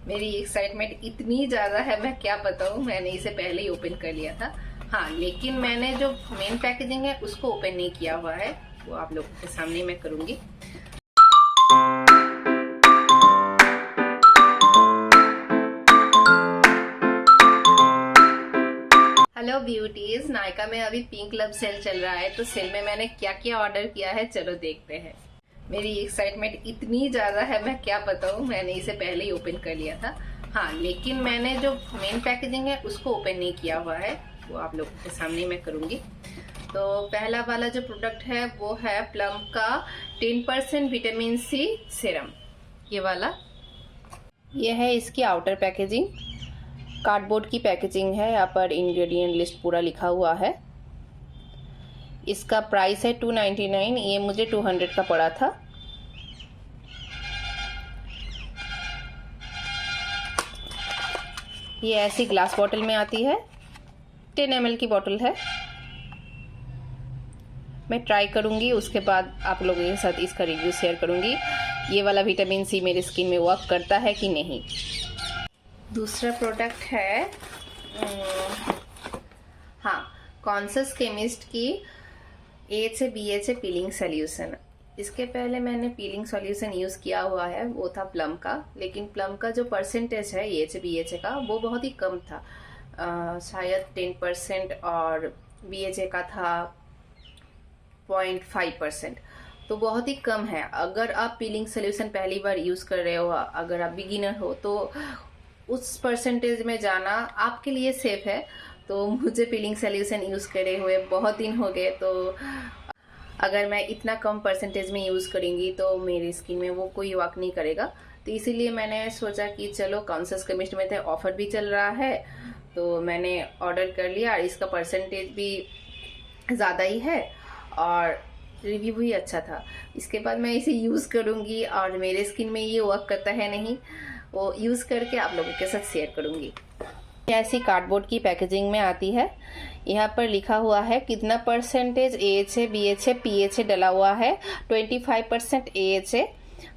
मेरी एक्साइटमेंट इतनी ज़्यादा है, मैं क्या बताऊँ। मैंने इसे पहले ही ओपन कर लिया था। हाँ, लेकिन मैंने जो मेन पैकेजिंग है उसको ओपन नहीं किया हुआ है, वो आप लोगों के सामने मैं करूँगी। हेलो ब्यूटीज, नायका में अभी पिंक क्लब सेल चल रहा है, तो सेल में मैंने क्या क्या ऑर्डर किया है चलो देखते हैं। मेरी एक्साइटमेंट इतनी ज़्यादा है, मैं क्या बताऊँ। मैंने इसे पहले ही ओपन कर लिया था। हाँ, लेकिन मैंने जो मेन पैकेजिंग है उसको ओपन नहीं किया हुआ है, वो आप लोगों के सामने मैं करूँगी। तो पहला वाला जो प्रोडक्ट है वो है प्लम का 10% विटामिन सी सीरम। ये वाला, ये है इसकी आउटर पैकेजिंग। कार्डबोर्ड की पैकेजिंग है, यहाँ पर इंग्रेडिएंट लिस्ट पूरा लिखा हुआ है। इसका प्राइस है 299, ये मुझे 200 का पड़ा था। ये ऐसी ग्लास बॉटल में आती है, 10 ml की बॉटल है। मैं ट्राई करूंगी, उसके बाद आप लोगों के साथ इसका रिव्यू शेयर करूंगी। ये वाला विटामिन सी मेरी स्किन में वर्क करता है कि नहीं। दूसरा प्रोडक्ट है हाँ, कॉन्सस केमिस्ट की AHA BHA पीलिंग सोल्यूशन। इसके पहले मैंने पीलिंग सॉल्यूशन यूज़ किया हुआ है, वो था प्लम का। लेकिन प्लम का जो परसेंटेज है AHA BHA का वो बहुत ही कम था, शायद 10%, और BHA का था 0.5%, तो बहुत ही कम है। अगर आप पीलिंग सोल्यूशन पहली बार यूज़ कर रहे हो, अगर आप बिगिनर हो, तो उस परसेंटेज में जाना आपके लिए सेफ है। तो मुझे पीलिंग सोल्यूशन यूज़ करे हुए बहुत दिन हो गए, तो अगर मैं इतना कम परसेंटेज में यूज़ करूँगी तो मेरी स्किन में वो कोई वर्क नहीं करेगा। तो इसीलिए मैंने सोचा कि चलो, कॉन्सस केमिस्ट में तो ऑफ़र भी चल रहा है, तो मैंने ऑर्डर कर लिया। इसका परसेंटेज भी ज़्यादा ही है और रिव्यू भी अच्छा था। इसके बाद मैं इसे यूज़ करूँगी और मेरे स्किन में ये वर्क करता है नहीं, वो यूज़ करके आप लोगों के साथ शेयर करूँगी। ऐसी कार्डबोर्ड की पैकेजिंग में आती है। यहाँ पर लिखा हुआ है कितना परसेंटेज AHA BHA PHA डला हुआ है। 25% AHA,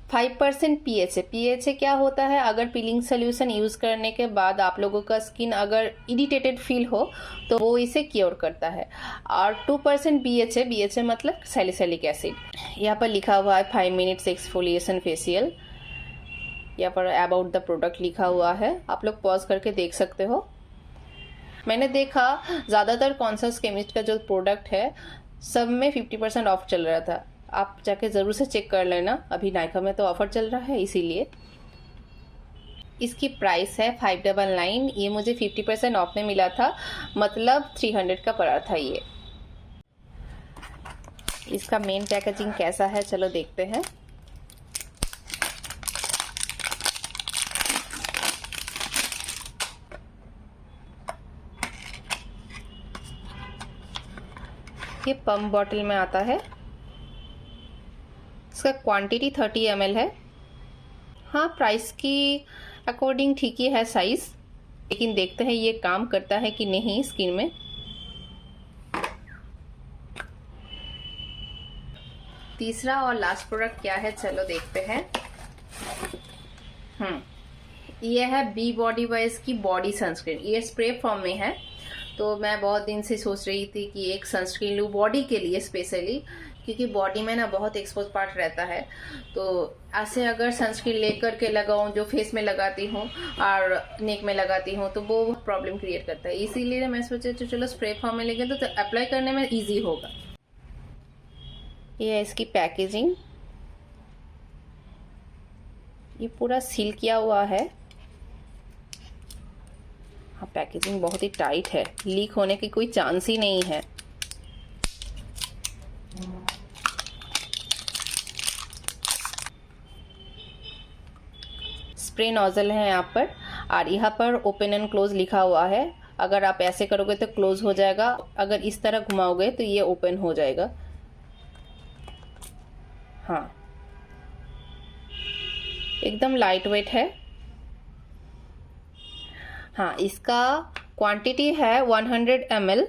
5% PHA। PHA क्या होता है? अगर पीलिंग सोल्यूशन यूज़ करने के बाद आप लोगों का स्किन अगर इरिटेटेड फील हो तो वो इसे क्योर करता है। और 2% BHA, BHA मतलब सैलिसिलिक एसिड। यहाँ पर लिखा हुआ है 5 मिनट्स एक्सफोलिएशन फेशियल। यहाँ पर अबाउट द प्रोडक्ट लिखा हुआ है, आप लोग पॉज करके देख सकते हो। मैंने देखा ज़्यादातर कॉन्सस केमिस्ट का जो प्रोडक्ट है सब में 50% ऑफ चल रहा था। आप जाके ज़रूर से चेक कर लेना, अभी नायका में तो ऑफर चल रहा है इसीलिए। इसकी प्राइस है 599, ये मुझे 50% ऑफ में मिला था, मतलब 300 का पड़ा था ये। इसका मेन पैकेजिंग कैसा है चलो देखते हैं। ये पम्प बॉटल में आता है। इसका क्वांटिटी 30 ml है। हाँ, प्राइस की अकॉर्डिंग ठीक ही है साइज, लेकिन देखते हैं ये काम करता है कि नहीं स्किन में। तीसरा और लास्ट प्रोडक्ट क्या है चलो देखते हैं। ये है बी बॉडी वाइज की बॉडी सनस्क्रीन। ये स्प्रे फॉर्म में है, तो मैं बहुत दिन से सोच रही थी कि एक सनस्क्रीन लूँ बॉडी के लिए स्पेशली, क्योंकि बॉडी में ना बहुत एक्सपोज पार्ट रहता है। तो ऐसे अगर सनस्क्रीन लेकर के लगाऊं जो फेस में लगाती हूँ और नेक में लगाती हूँ तो वो प्रॉब्लम क्रिएट करता है। इसीलिए मैं सोचा चलो स्प्रे फॉर्म में लेंगे तो अप्लाई करने में ईजी होगा। ये है इसकी पैकेजिंग, ये पूरा सील किया हुआ है। हाँ, पैकेजिंग बहुत ही टाइट है, लीक होने की कोई चांस ही नहीं है। स्प्रे नोजल है यहाँ पर, और यहाँ पर ओपन एंड क्लोज लिखा हुआ है। अगर आप ऐसे करोगे तो क्लोज हो जाएगा, अगर इस तरह घुमाओगे तो ये ओपन हो जाएगा। हाँ, एकदम लाइट वेट है। हाँ, इसका क्वांटिटी है 100 ml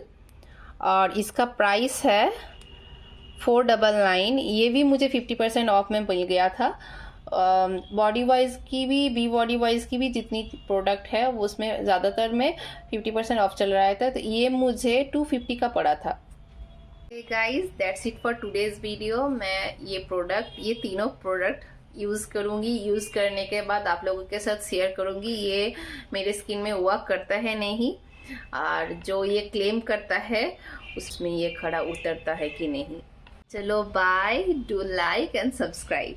और इसका प्राइस है 499। ये भी मुझे 50% ऑफ में मिल गया था, बॉडी वाइज की भी, बी बॉडी वाइज की भी जितनी प्रोडक्ट है वो उसमें ज़्यादातर में 50% ऑफ चल रहा था, तो ये मुझे 250 का पड़ा था। Guys that's it for today's video. मैं ये तीनों प्रोडक्ट यूज़ करूँगी। यूज़ करने के बाद आप लोगों के साथ शेयर करूँगी ये मेरे स्किन में वर्क करता है नहीं, और जो ये क्लेम करता है उसमें ये खड़ा उतरता है कि नहीं। चलो bye, do like and subscribe.